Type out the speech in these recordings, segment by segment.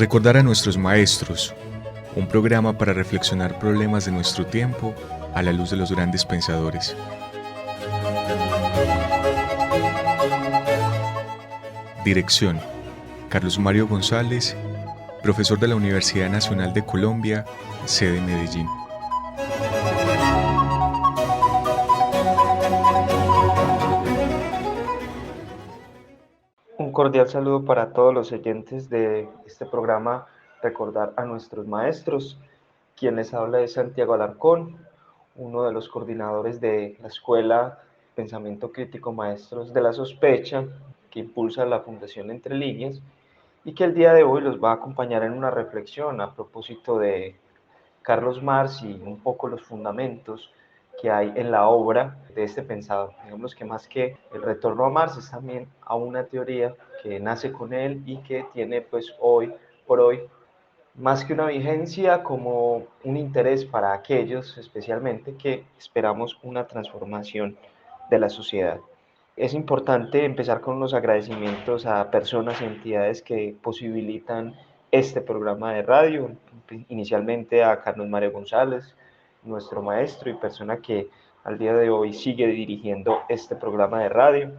Recordar a nuestros maestros, un programa para reflexionar problemas de nuestro tiempo a la luz de los grandes pensadores. Dirección: Carlos Mario González, profesor de la Universidad Nacional de Colombia, sede Medellín. Un cordial saludo para todos los oyentes de este programa Recordar a nuestros maestros. Quien les habla es Santiago Alarcón, uno de los coordinadores de la Escuela Pensamiento Crítico Maestros de la Sospecha, que impulsa la Fundación Entre Líneas, y que el día de hoy los va a acompañar en una reflexión a propósito de Carlos Marx y un poco los fundamentos que hay en la obra de este pensador. Digamos que más que el retorno a Marx es también a una teoría que nace con él y que tiene pues hoy por hoy más que una vigencia como un interés para aquellos especialmente que esperamos una transformación de la sociedad. Es importante empezar con unos agradecimientos a personas y entidades que posibilitan este programa de radio, inicialmente a Carlos Mario González, nuestro maestro y persona que al día de hoy sigue dirigiendo este programa de radio.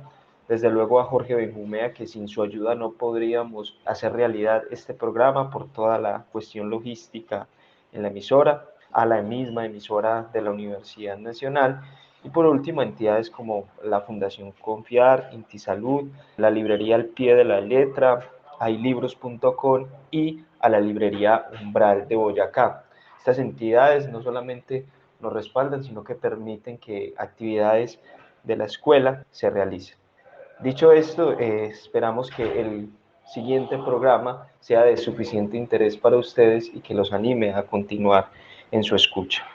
Desde luego a Jorge Benjumea, que sin su ayuda no podríamos hacer realidad este programa por toda la cuestión logística en la emisora, a la misma emisora de la Universidad Nacional, y por último, entidades como la Fundación Confiar, Intisalud, la librería Al Pie de la Letra, haylibros.com y a la librería Umbral de Boyacá. Estas entidades no solamente nos respaldan, sino que permiten que actividades de la escuela se realicen. Dicho esto, esperamos que el siguiente programa sea de suficiente interés para ustedes y que los anime a continuar en su escucha.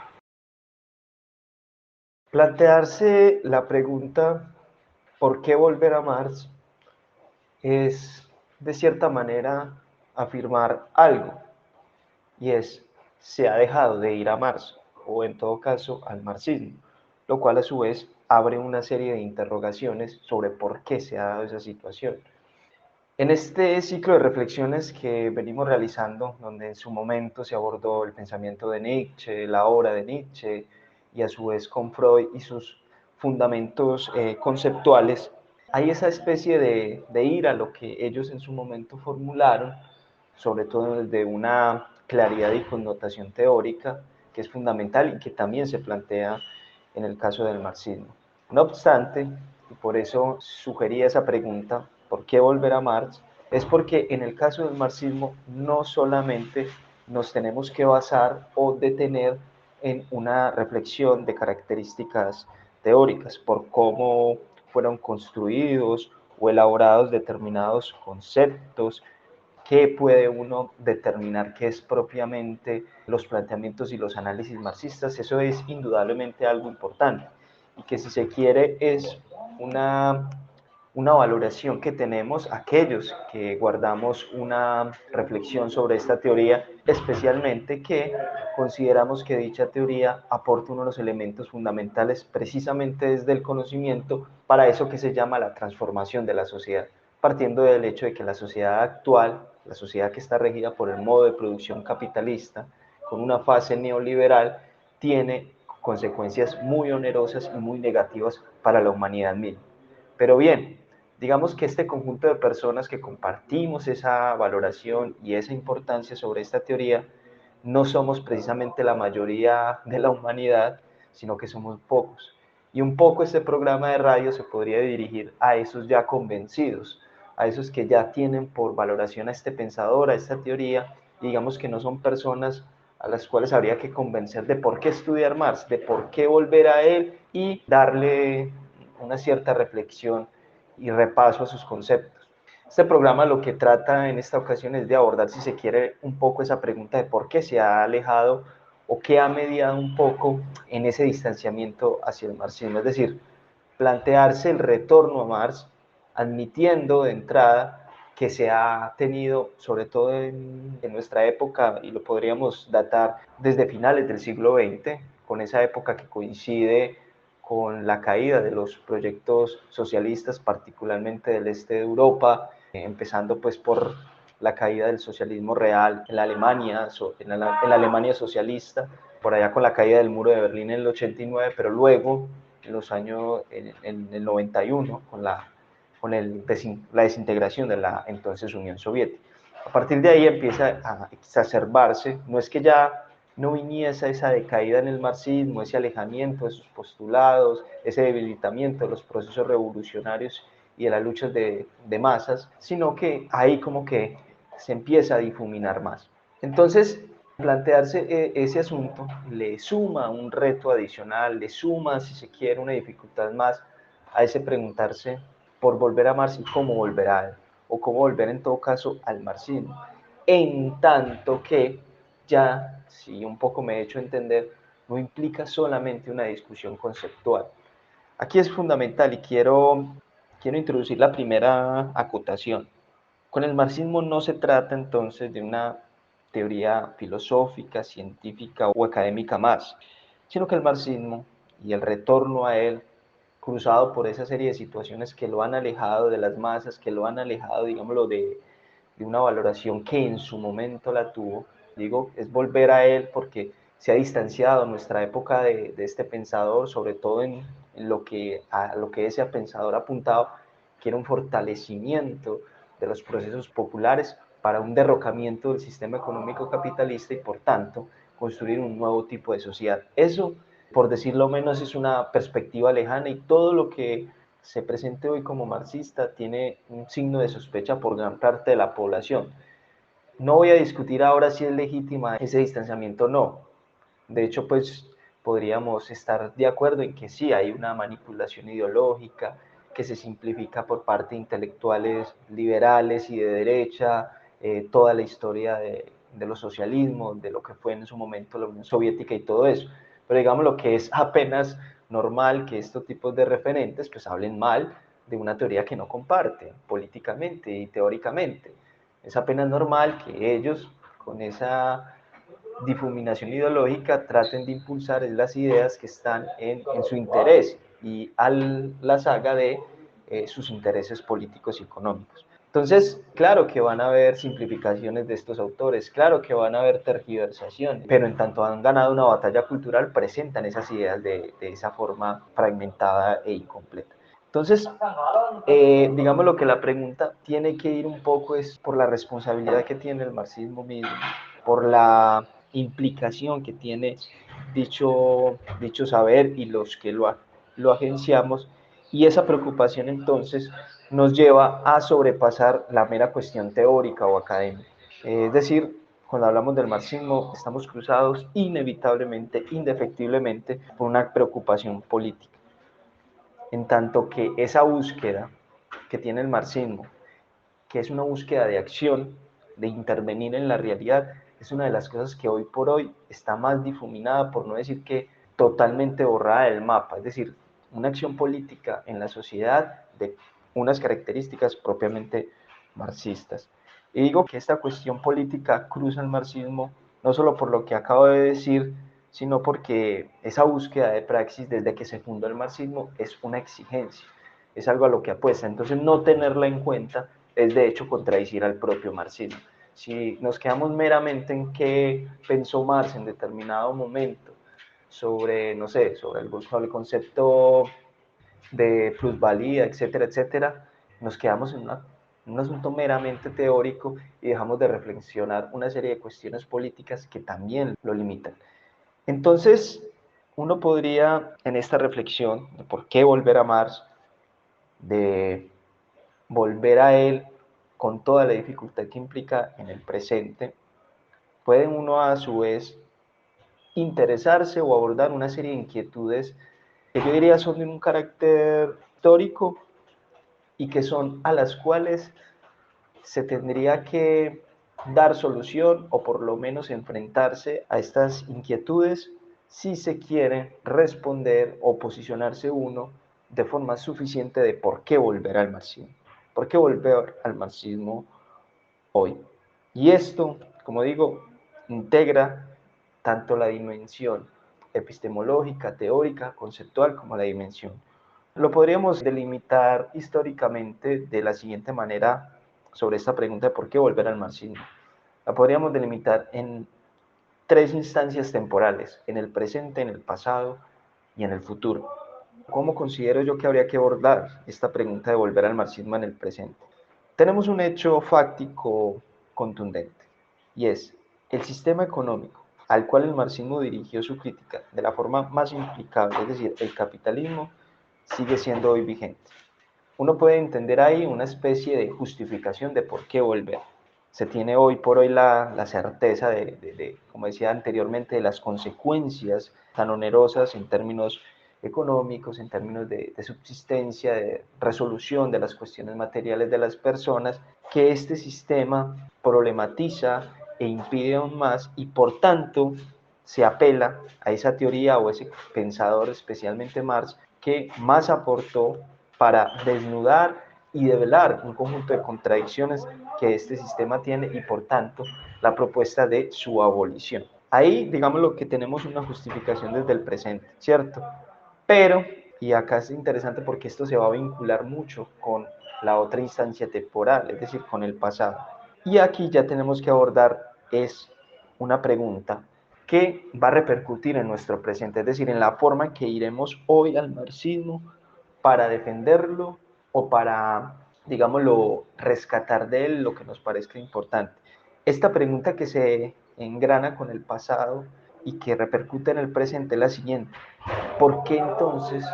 Plantearse la pregunta ¿por qué volver a Marx? Es de cierta manera afirmar algo, y es se ha dejado de ir a Marx, o en todo caso al marxismo, lo cual a su vez abre una serie de interrogaciones sobre por qué se ha dado esa situación. En este ciclo de reflexiones que venimos realizando, donde en su momento se abordó el pensamiento de Nietzsche, la obra de Nietzsche, y a su vez con Freud y sus fundamentos conceptuales, hay esa especie de ir a lo que ellos en su momento formularon, sobre todo desde una claridad y connotación teórica, que es fundamental y que también se plantea en el caso del marxismo. No obstante, y por eso sugería esa pregunta, ¿por qué volver a Marx? Es porque en el caso del marxismo no solamente nos tenemos que basar o detener en una reflexión de características teóricas, por cómo fueron construidos o elaborados determinados conceptos, qué puede uno determinar qué es propiamente los planteamientos y los análisis marxistas. Eso es indudablemente algo importante y que si se quiere es una valoración que tenemos aquellos que guardamos una reflexión sobre esta teoría, especialmente que consideramos que dicha teoría aporta uno de los elementos fundamentales precisamente desde el conocimiento para eso que se llama la transformación de la sociedad, partiendo del hecho de que la sociedad actual, la sociedad que está regida por el modo de producción capitalista, con una fase neoliberal, tiene consecuencias muy onerosas y muy negativas para la humanidad misma. Pero bien, digamos que este conjunto de personas que compartimos esa valoración y esa importancia sobre esta teoría, no somos precisamente la mayoría de la humanidad, sino que somos pocos. Y un poco este programa de radio se podría dirigir a esos ya convencidos, a esos que ya tienen por valoración a este pensador, a esta teoría, y digamos que no son personas a las cuales habría que convencer de por qué estudiar Marx, de por qué volver a él y darle una cierta reflexión y repaso a sus conceptos. Este programa lo que trata en esta ocasión es de abordar, si se quiere, un poco esa pregunta de por qué se ha alejado o qué ha mediado un poco en ese distanciamiento hacia el marxismo, es decir, plantearse el retorno a Marx, admitiendo de entrada que se ha tenido, sobre todo en nuestra época, y lo podríamos datar desde finales del siglo XX, con esa época que coincide con la caída de los proyectos socialistas, particularmente del este de Europa, empezando pues por la caída del socialismo real en la Alemania, en la Alemania socialista, por allá con la caída del muro de Berlín en el 89, pero luego en los años, en el 91, la desintegración de la entonces Unión Soviética. A partir de ahí empieza a exacerbarse, no es que ya no viniese esa decaída en el marxismo, ese alejamiento de sus postulados, ese debilitamiento de los procesos revolucionarios y de las luchas de masas, sino que ahí como que se empieza a difuminar más. Entonces, plantearse ese asunto le suma un reto adicional, le suma, si se quiere, una dificultad más a ese preguntarse por volver a Marx y cómo volver a él, o cómo volver en todo caso al marxismo. En tanto que ya, si un poco me he hecho entender, no implica solamente una discusión conceptual. Aquí es fundamental y quiero introducir la primera acotación. Con el marxismo no se trata entonces de una teoría filosófica, científica o académica más, sino que el marxismo y el retorno a él, cruzado por esa serie de situaciones que lo han alejado de las masas, que lo han alejado, digámoslo, de una valoración que en su momento la tuvo, digo, es volver a él porque se ha distanciado nuestra época de este pensador, sobre todo en a lo que ese pensador ha apuntado, que era un fortalecimiento de los procesos populares para un derrocamiento del sistema económico capitalista y por tanto construir un nuevo tipo de sociedad. Eso, por decirlo menos, es una perspectiva lejana y todo lo que se presente hoy como marxista tiene un signo de sospecha por gran parte de la población. No voy a discutir ahora si es legítima ese distanciamiento o no. De hecho, pues podríamos estar de acuerdo en que sí hay una manipulación ideológica que se simplifica por parte de intelectuales liberales y de derecha, toda la historia de los socialismos, de lo que fue en su momento la Unión Soviética y todo eso. Pero digamos lo que es apenas normal que estos tipos de referentes pues hablen mal de una teoría que no comparten políticamente y teóricamente. Es apenas normal que ellos con esa difuminación ideológica traten de impulsar las ideas que están en su interés y la saga de sus intereses políticos y económicos. Entonces, claro que van a haber simplificaciones de estos autores, claro que van a haber tergiversaciones, pero en tanto han ganado una batalla cultural, presentan esas ideas de esa forma fragmentada e incompleta. Entonces, digamos lo que la pregunta tiene que ir un poco es por la responsabilidad que tiene el marxismo mismo, por la implicación que tiene dicho saber y los que lo agenciamos, y esa preocupación entonces nos lleva a sobrepasar la mera cuestión teórica o académica. Es decir, cuando hablamos del marxismo, estamos cruzados inevitablemente, indefectiblemente, por una preocupación política. En tanto que esa búsqueda que tiene el marxismo, que es una búsqueda de acción, de intervenir en la realidad, es una de las cosas que hoy por hoy está más difuminada, por no decir que totalmente borrada del mapa, es decir, una acción política en la sociedad de unas características propiamente marxistas. Y digo que esta cuestión política cruza el marxismo no solo por lo que acabo de decir, sino porque esa búsqueda de praxis desde que se fundó el marxismo es una exigencia, es algo a lo que apuesta. Entonces no tenerla en cuenta es de hecho contradecir al propio marxismo. Si nos quedamos meramente en qué pensó Marx en determinado momento sobre, no sé, sobre el concepto de plusvalía, etcétera, etcétera, nos quedamos en un asunto meramente teórico y dejamos de reflexionar una serie de cuestiones políticas que también lo limitan. Entonces, uno podría, en esta reflexión de por qué volver a Marx, de volver a él con toda la dificultad que implica en el presente, puede uno a su vez interesarse o abordar una serie de inquietudes que yo diría son de un carácter histórico y que son a las cuales se tendría que dar solución o por lo menos enfrentarse a estas inquietudes si se quiere responder o posicionarse uno de forma suficiente de por qué volver al marxismo. ¿Por qué volver al marxismo hoy? Y esto, como digo, integra tanto la dimensión epistemológica, teórica, conceptual, como la dimensión. Lo podríamos delimitar históricamente de la siguiente manera sobre esta pregunta de por qué volver al marxismo, la podríamos delimitar en tres instancias temporales: en el presente, en el pasado y en el futuro. ¿Cómo considero yo que habría que abordar esta pregunta de volver al marxismo en el presente? Tenemos un hecho fáctico contundente, y es el sistema económico al cual el marxismo dirigió su crítica de la forma más implicable, es decir, el capitalismo, sigue siendo hoy vigente. Uno puede entender ahí una especie de justificación de por qué volver. Se tiene hoy por hoy la certeza como decía anteriormente, de las consecuencias tan onerosas en términos económicos, en términos de subsistencia, de resolución de las cuestiones materiales de las personas, que este sistema problematiza e impide aún más, y por tanto se apela a esa teoría o ese pensador, especialmente Marx, que más aportó para desnudar y develar un conjunto de contradicciones que este sistema tiene, y por tanto la propuesta de su abolición. Ahí, digamos, lo que tenemos una justificación desde el presente, ¿cierto? Pero, y acá es interesante porque esto se va a vincular mucho con la otra instancia temporal, es decir, con el pasado. Y aquí ya tenemos que abordar es una pregunta que va a repercutir en nuestro presente, es decir, en la forma en que iremos hoy al marxismo para defenderlo o para, digámoslo, rescatar de él lo que nos parezca importante. Esta pregunta que se engrana con el pasado y que repercute en el presente es la siguiente: ¿por qué entonces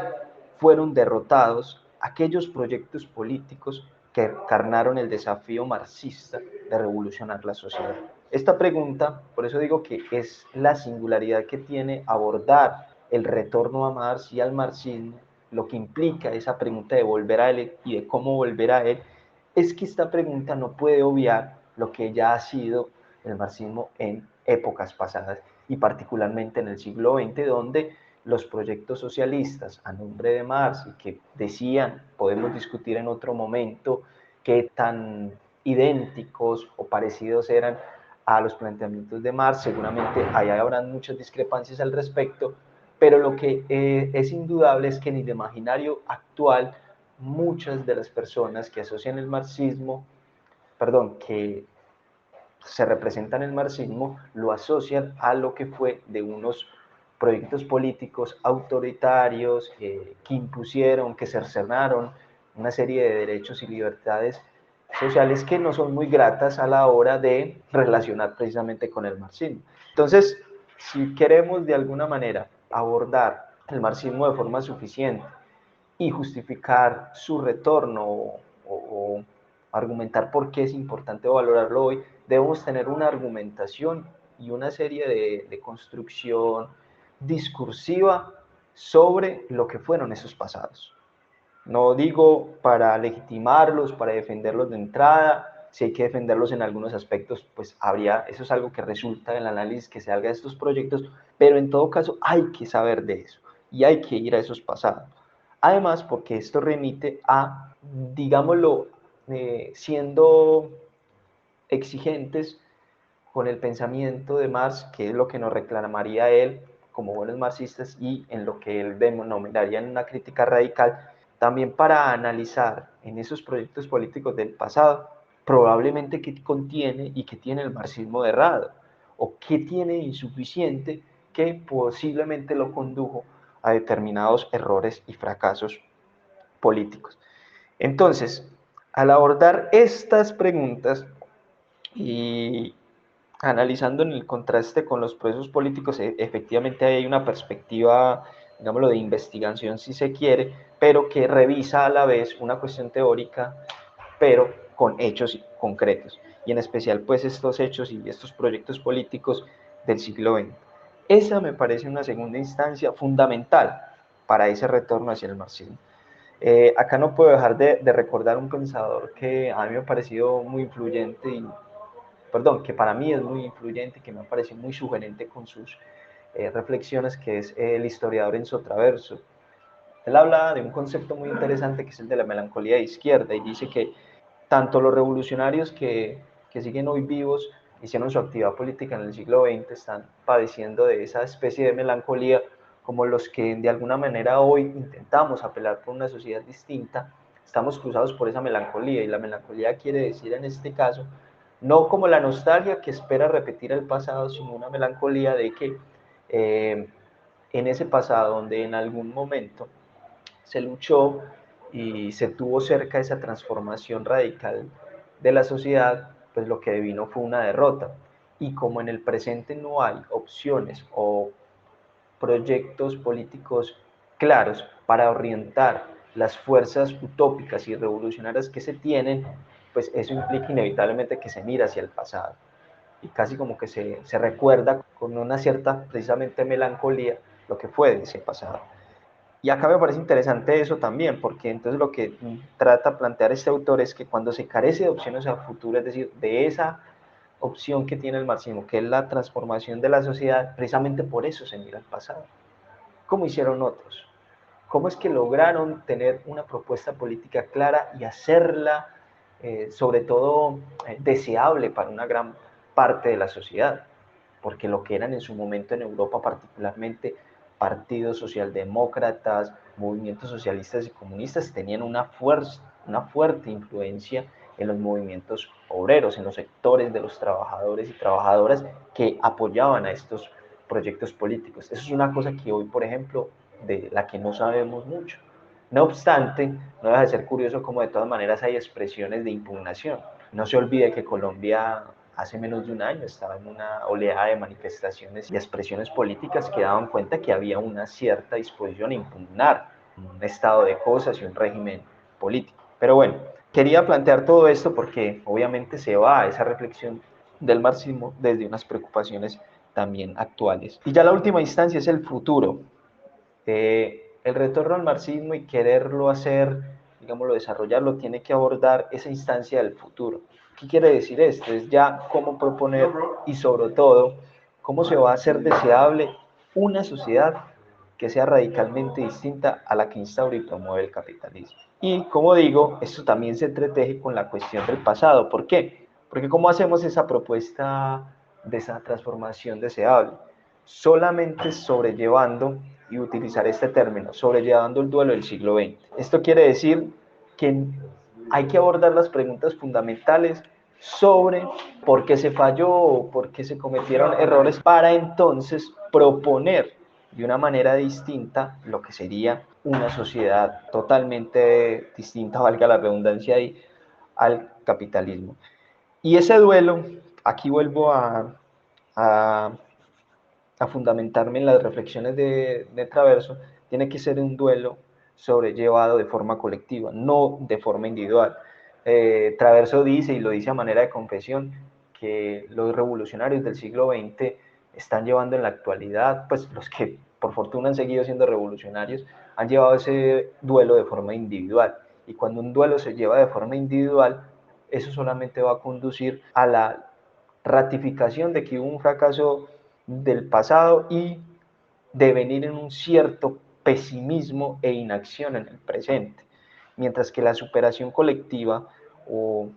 fueron derrotados aquellos proyectos políticos que encarnaron el desafío marxista de revolucionar la sociedad? Esta pregunta, por eso digo que es la singularidad que tiene abordar el retorno a Marx y al marxismo, lo que implica esa pregunta de volver a él y de cómo volver a él, es que esta pregunta no puede obviar lo que ya ha sido el marxismo en épocas pasadas, y particularmente en el siglo XX, donde los proyectos socialistas a nombre de Marx, y que decían, podemos discutir en otro momento, qué tan idénticos o parecidos eran a los planteamientos de Marx, seguramente allá habrán muchas discrepancias al respecto, pero lo que es indudable es que en el imaginario actual muchas de las personas que asocian el marxismo, perdón, que se representan el marxismo, lo asocian a lo que fue de unos proyectos políticos autoritarios que impusieron, que cercenaron una serie de derechos y libertades sociales que no son muy gratas a la hora de relacionar precisamente con el marxismo. Entonces, si queremos de alguna manera abordar el marxismo de forma suficiente y justificar su retorno o argumentar por qué es importante valorarlo hoy, debemos tener una argumentación y una serie de construcción discursiva sobre lo que fueron esos pasados. No digo para legitimarlos, para defenderlos de entrada. Si hay que defenderlos en algunos aspectos, pues habría, eso es algo que resulta del análisis que se haga de estos proyectos, pero en todo caso hay que saber de eso y hay que ir a esos pasados. Además, porque esto remite a, digámoslo, siendo exigentes con el pensamiento de Marx, que es lo que nos reclamaría él como buenos marxistas, y en lo que él denominaría en una crítica radical, también para analizar en esos proyectos políticos del pasado, probablemente qué contiene y qué tiene el marxismo de errado, o qué tiene insuficiente que posiblemente lo condujo a determinados errores y fracasos políticos. Entonces, al abordar estas preguntas y analizando en el contraste con los procesos políticos, efectivamente hay una perspectiva, digámoslo, de investigación si se quiere, pero que revisa a la vez una cuestión teórica, pero con hechos concretos, y en especial pues estos hechos y estos proyectos políticos del siglo XX. Esa me parece una segunda instancia fundamental para ese retorno hacia el marxismo. Acá no puedo dejar de recordar un pensador que a mí me ha parecido muy influyente que para mí es muy influyente, que me ha parecido muy sugerente con sus reflexiones, que es el historiador Enzo Traverso. Él habla de un concepto muy interesante que es el de la melancolía de izquierda, y dice que tanto los revolucionarios que siguen hoy vivos, hicieron su actividad política en el siglo XX, están padeciendo de esa especie de melancolía, como los que de alguna manera hoy intentamos apelar por una sociedad distinta, estamos cruzados por esa melancolía, y la melancolía quiere decir en este caso, no como la nostalgia que espera repetir el pasado, sino una melancolía de que en ese pasado donde en algún momento se luchó y se tuvo cerca esa transformación radical de la sociedad, pues lo que vino fue una derrota. Y como en el presente no hay opciones o proyectos políticos claros para orientar las fuerzas utópicas y revolucionarias que se tienen, pues eso implica inevitablemente que se mira hacia el pasado y casi como que se recuerda con una cierta precisamente melancolía lo que fue de ese pasado. Y acá me parece interesante eso también, porque entonces lo que trata de plantear este autor es que cuando se carece de opciones a futuro, es decir, de esa opción que tiene el marxismo, que es la transformación de la sociedad, precisamente por eso se mira al pasado. ¿Cómo hicieron otros? ¿Cómo es que lograron tener una propuesta política clara y hacerla, sobre todo, deseable para una gran parte de la sociedad? Porque lo que eran en su momento en Europa particularmente partidos socialdemócratas, movimientos socialistas y comunistas tenían una fuerte influencia en los movimientos obreros, en los sectores de los trabajadores y trabajadoras que apoyaban a estos proyectos políticos. Eso es una cosa que hoy, por ejemplo, de la que no sabemos mucho. No obstante, no deja de ser curioso como de todas maneras hay expresiones de impugnación. No se olvide que Colombia hace menos de un año estaba en una oleada de manifestaciones y expresiones políticas que daban cuenta que había una cierta disposición a impugnar un estado de cosas y un régimen político. Pero bueno, quería plantear todo esto porque obviamente se va a esa reflexión del marxismo desde unas preocupaciones también actuales. Y ya la última instancia es el futuro. El retorno al marxismo y quererlo hacer, digámoslo, desarrollarlo, tiene que abordar esa instancia del futuro. ¿Qué quiere decir esto? Es ya cómo proponer y sobre todo cómo se va a hacer deseable una sociedad que sea radicalmente distinta a la que instaura y promueve el capitalismo. Y como digo, esto también se entreteje con la cuestión del pasado. ¿Por qué? Porque ¿cómo hacemos esa propuesta de esa transformación deseable? Solamente sobrellevando, y utilizar este término, sobrellevando el duelo del siglo XX. Esto quiere decir que hay que abordar las preguntas fundamentales sobre por qué se falló, por qué se cometieron errores, para entonces proponer de una manera distinta lo que sería una sociedad totalmente distinta, valga la redundancia ahí, al capitalismo. Y ese duelo, aquí vuelvo a a fundamentarme en las reflexiones de Traverso, tiene que ser un duelo sobrellevado de forma colectiva, no de forma individual. Traverso dice, y lo dice a manera de confesión, que los revolucionarios del siglo XX están llevando en la actualidad, pues los que por fortuna han seguido siendo revolucionarios, han llevado ese duelo de forma individual. Y cuando un duelo se lleva de forma individual, eso solamente va a conducir a la ratificación de que hubo un fracaso del pasado y devenir en un cierto pesimismo e inacción en el presente. Mientras que la superación colectiva o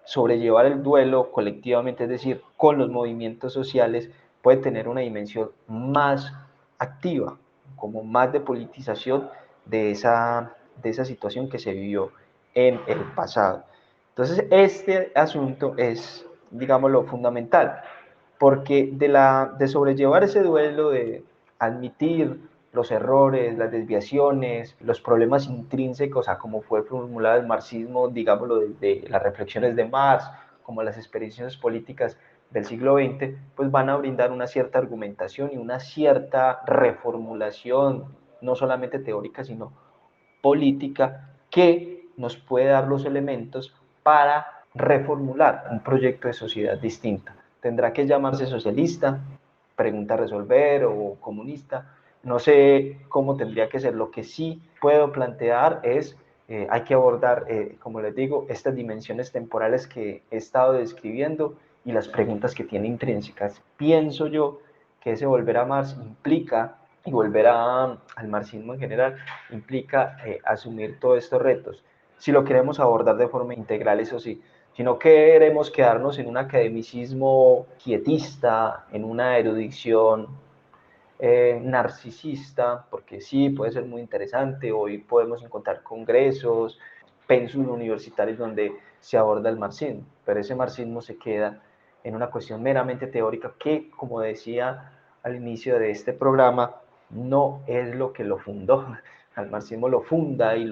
sobrellevar el duelo colectivamente, es decir, con los movimientos sociales, puede tener una dimensión más activa, como más de politización de esa situación que se vivió en el pasado. Entonces, este asunto es, digámoslo, fundamental, porque de sobrellevar ese duelo, de admitir los errores, las desviaciones, los problemas intrínsecos a cómo fue formulado el marxismo, digámoslo, desde las reflexiones de Marx, como las experiencias políticas del siglo XX, pues van a brindar una cierta argumentación y una cierta reformulación, no solamente teórica, sino política, que nos puede dar los elementos para reformular un proyecto de sociedad distinta. Tendrá que llamarse socialista, pregunta a resolver, o comunista. No sé cómo tendría que ser. Lo que sí puedo plantear es, hay que abordar, como les digo, estas dimensiones temporales que he estado describiendo y las preguntas que tiene intrínsecas. Pienso yo que ese volver a Marx implica, y volver al marxismo en general, implica asumir todos estos retos. Si lo queremos abordar de forma integral, eso sí, si no queremos quedarnos en un academicismo quietista, en una erudición narcisista, porque sí, puede ser muy interesante, hoy podemos encontrar congresos, pensum universitarios donde se aborda el marxismo, pero ese marxismo se queda en una cuestión meramente teórica que, como decía al inicio de este programa, no es lo que lo fundó. Al marxismo lo funda y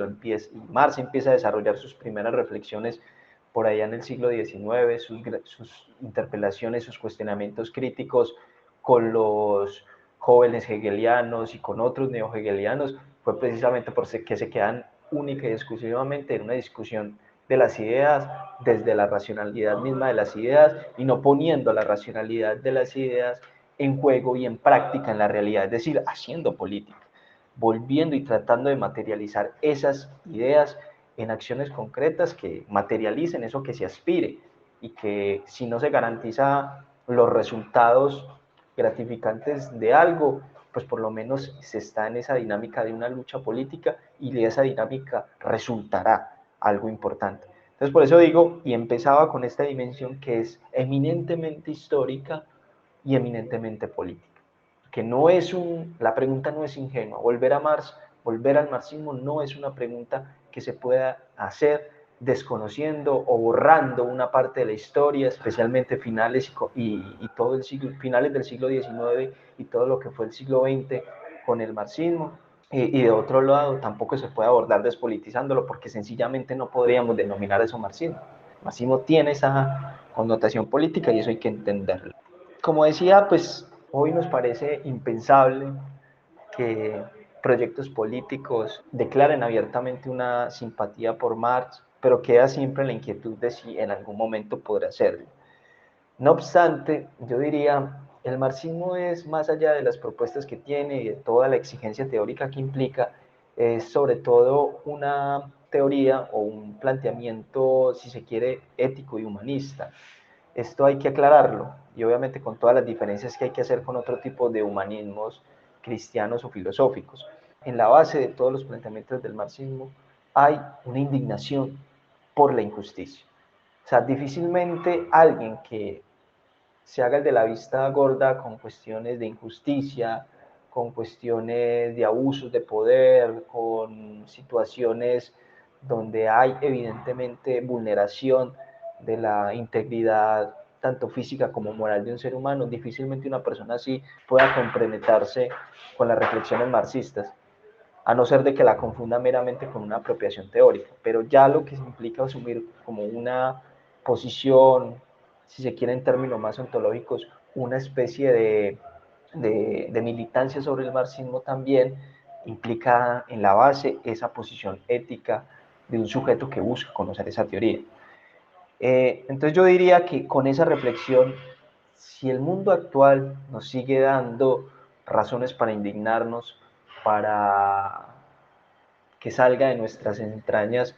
Marx empieza a desarrollar sus primeras reflexiones por allá en el siglo XIX, sus interpelaciones, sus cuestionamientos críticos con los jóvenes hegelianos y con otros neo-hegelianos, fue precisamente porque se quedan única y exclusivamente en una discusión de las ideas desde la racionalidad misma de las ideas y no poniendo la racionalidad de las ideas en juego y en práctica en la realidad, es decir, haciendo política, volviendo y tratando de materializar esas ideas en acciones concretas que materialicen eso que se aspire y que si no se garantiza los resultados gratificantes de algo, pues por lo menos se está en esa dinámica de una lucha política y de esa dinámica resultará algo importante. Entonces por eso digo, y empezaba con esta dimensión que es eminentemente histórica y eminentemente política. Que no es la pregunta no es ingenua. Volver al marxismo no es una pregunta que se pueda hacer desconociendo o borrando una parte de la historia, especialmente finales y todo el siglo, finales del siglo XIX y todo lo que fue el siglo XX con el marxismo. Y de otro lado, tampoco se puede abordar despolitizándolo porque sencillamente no podríamos denominar eso marxismo. El marxismo tiene esa connotación política y eso hay que entenderlo. Como decía, pues hoy nos parece impensable que proyectos políticos declaren abiertamente una simpatía por Marx, pero queda siempre la inquietud de si en algún momento podrá hacerlo. No obstante, yo diría, el marxismo es más allá de las propuestas que tiene y de toda la exigencia teórica que implica, es sobre todo una teoría o un planteamiento, si se quiere, ético y humanista. Esto hay que aclararlo, y obviamente con todas las diferencias que hay que hacer con otro tipo de humanismos cristianos o filosóficos. En la base de todos los planteamientos del marxismo hay una indignación por la injusticia. O sea, difícilmente alguien que se haga el de la vista gorda con cuestiones de injusticia, con cuestiones de abusos de poder, con situaciones donde hay evidentemente vulneración de la integridad tanto física como moral de un ser humano, difícilmente una persona así pueda comprometerse con las reflexiones marxistas, a no ser de que la confunda meramente con una apropiación teórica, pero ya lo que implica asumir como una posición, si se quiere en términos más ontológicos, una especie de militancia sobre el marxismo también implica en la base esa posición ética de un sujeto que busca conocer esa teoría. Entonces yo diría que con esa reflexión, si el mundo actual nos sigue dando razones para indignarnos, para que salga de nuestras entrañas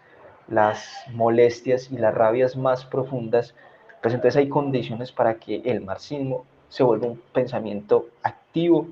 las molestias y las rabias más profundas, pues entonces hay condiciones para que el marxismo se vuelva un pensamiento activo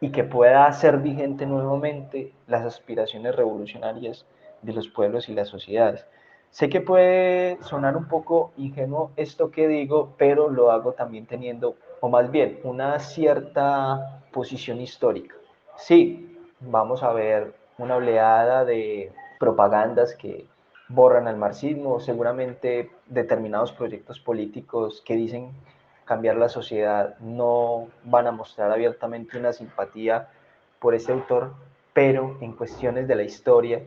y que pueda hacer vigente nuevamente las aspiraciones revolucionarias de los pueblos y las sociedades. Sé que puede sonar un poco ingenuo esto que digo, pero lo hago también teniendo, o más bien, una cierta posición histórica. Sí, vamos a ver una oleada de propagandas que borran al marxismo, seguramente determinados proyectos políticos que dicen cambiar la sociedad no van a mostrar abiertamente una simpatía por ese autor, pero en cuestiones de la historia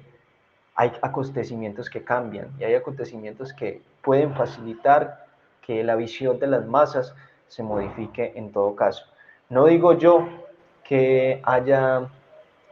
hay acontecimientos que cambian y hay acontecimientos que pueden facilitar que la visión de las masas se modifique en todo caso. No digo yo que haya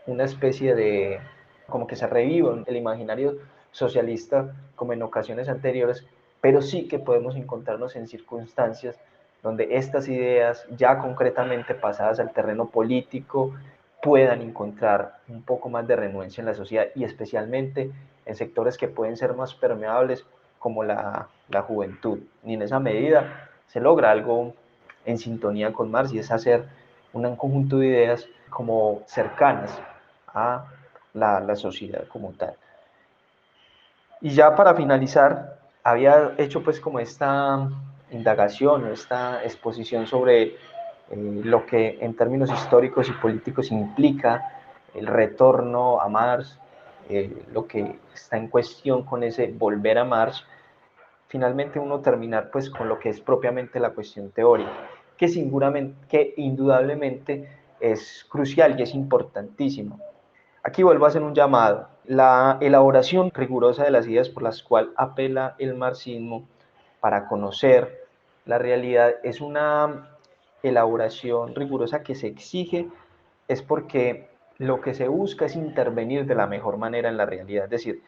una especie de, como que se reviva el imaginario socialista como en ocasiones anteriores, pero sí que podemos encontrarnos en circunstancias donde estas ideas ya concretamente pasadas al terreno político puedan encontrar un poco más de renuencia en la sociedad y especialmente en sectores que pueden ser más permeables como la juventud. Y en esa medida se logra algo en sintonía con Marx y es hacer un conjunto de ideas como cercanas a la sociedad como tal. Y ya para finalizar, había hecho pues como esta indagación, esta exposición sobre lo que en términos históricos y políticos implica el retorno a Marx, lo que está en cuestión con ese volver a Marx, finalmente uno terminar pues con lo que es propiamente la cuestión teórica, que indudablemente es crucial y es importantísimo. Aquí vuelvo a hacer un llamado. La elaboración rigurosa de las ideas por las cuales apela el marxismo para conocer la realidad es una elaboración rigurosa que se exige, es porque lo que se busca es intervenir de la mejor manera en la realidad. Es decir,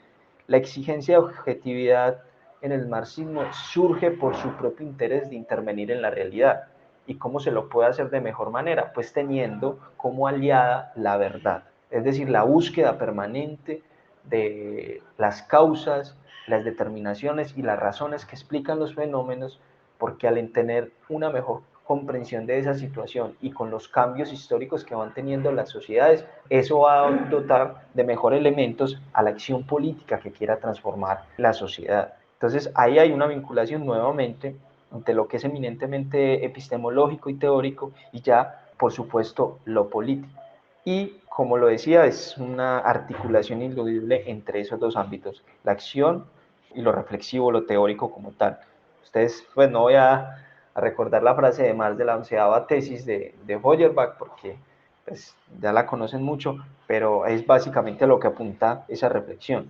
la exigencia de objetividad en el marxismo surge por su propio interés de intervenir en la realidad. ¿Y cómo se lo puede hacer de mejor manera? Pues teniendo como aliada la verdad, es decir, la búsqueda permanente de las causas, las determinaciones y las razones que explican los fenómenos, porque al tener una mejor comprensión de esa situación y con los cambios históricos que van teniendo las sociedades, eso va a dotar de mejores elementos a la acción política que quiera transformar la sociedad. Entonces ahí hay una vinculación nuevamente entre lo que es eminentemente epistemológico y teórico y ya, por supuesto, lo político. Y como lo decía, es una articulación ineludible entre esos dos ámbitos, la acción y lo reflexivo, lo teórico como tal. Ustedes, pues no voy a recordar la frase de Marx de la 11ª tesis de Feuerbach, porque pues, ya la conocen mucho, pero es básicamente a lo que apunta esa reflexión.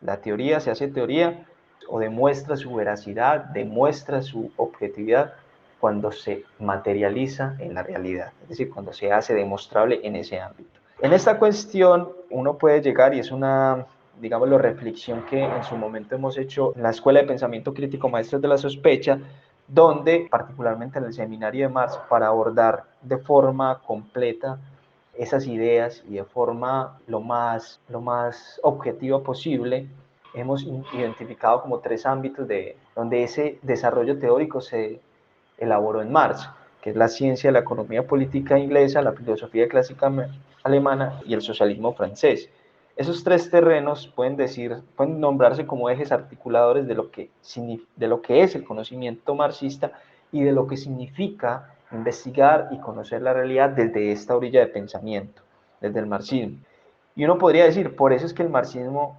La teoría se hace teoría o demuestra su veracidad, demuestra su objetividad cuando se materializa en la realidad, es decir, cuando se hace demostrable en ese ámbito. En esta cuestión uno puede llegar, y es una, digámoslo, reflexión que en su momento hemos hecho en la Escuela de Pensamiento Crítico Maestros de la Sospecha, donde, particularmente en el seminario de Marx, para abordar de forma completa esas ideas y de forma lo más objetiva posible, hemos identificado como 3 ámbitos donde ese desarrollo teórico se elaboró en Marx, que es la ciencia de la economía política inglesa, la filosofía clásica alemana y el socialismo francés. Esos 3 terrenos pueden nombrarse como ejes articuladores de lo que es el conocimiento marxista y de lo que significa investigar y conocer la realidad desde esta orilla de pensamiento, desde el marxismo. Y uno podría decir, por eso es que el marxismo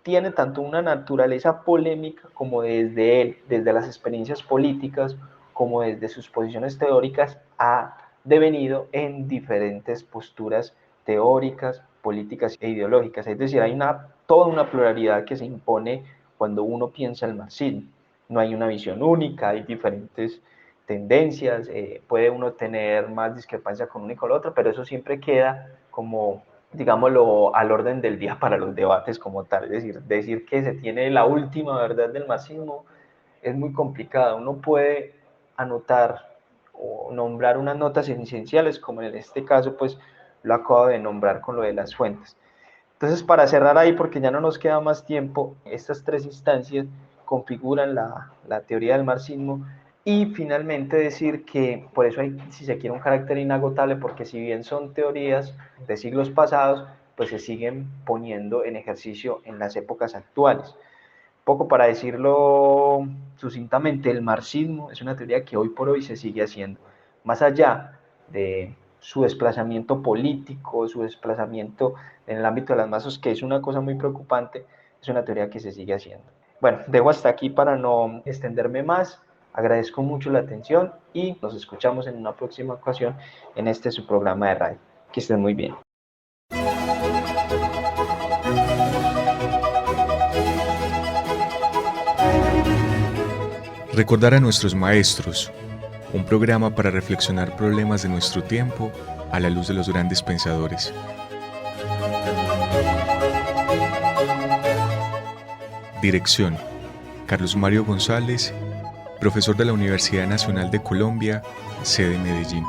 tiene tanto una naturaleza polémica como desde las experiencias políticas, como desde sus posiciones teóricas, ha devenido en diferentes posturas teóricas, políticas e ideológicas. Es decir, hay toda una pluralidad que se impone cuando uno piensa el marxismo. No hay una visión única, hay diferentes tendencias, puede uno tener más discrepancia con uno y con el otro, pero eso siempre queda como, digámoslo, al orden del día para los debates como tal. Es decir que se tiene la última verdad del marxismo es muy complicado. Uno puede anotar o nombrar unas notas esenciales, como en este caso, pues lo acabo de nombrar con lo de las fuentes. Entonces, para cerrar ahí, porque ya no nos queda más tiempo, estas 3 instancias configuran la teoría del marxismo y finalmente decir que por eso hay, si se quiere, un carácter inagotable, porque si bien son teorías de siglos pasados, pues se siguen poniendo en ejercicio en las épocas actuales. Poco para decirlo sucintamente, el marxismo es una teoría que hoy por hoy se sigue haciendo. Más allá de su desplazamiento político, su desplazamiento en el ámbito de las masas, que es una cosa muy preocupante, es una teoría que se sigue haciendo. Bueno, dejo hasta aquí para no extenderme más. Agradezco mucho la atención y nos escuchamos en una próxima ocasión en su programa de radio. Que estén muy bien. Recordar a nuestros maestros, un programa para reflexionar problemas de nuestro tiempo a la luz de los grandes pensadores. Dirección: Carlos Mario González, profesor de la Universidad Nacional de Colombia, sede Medellín.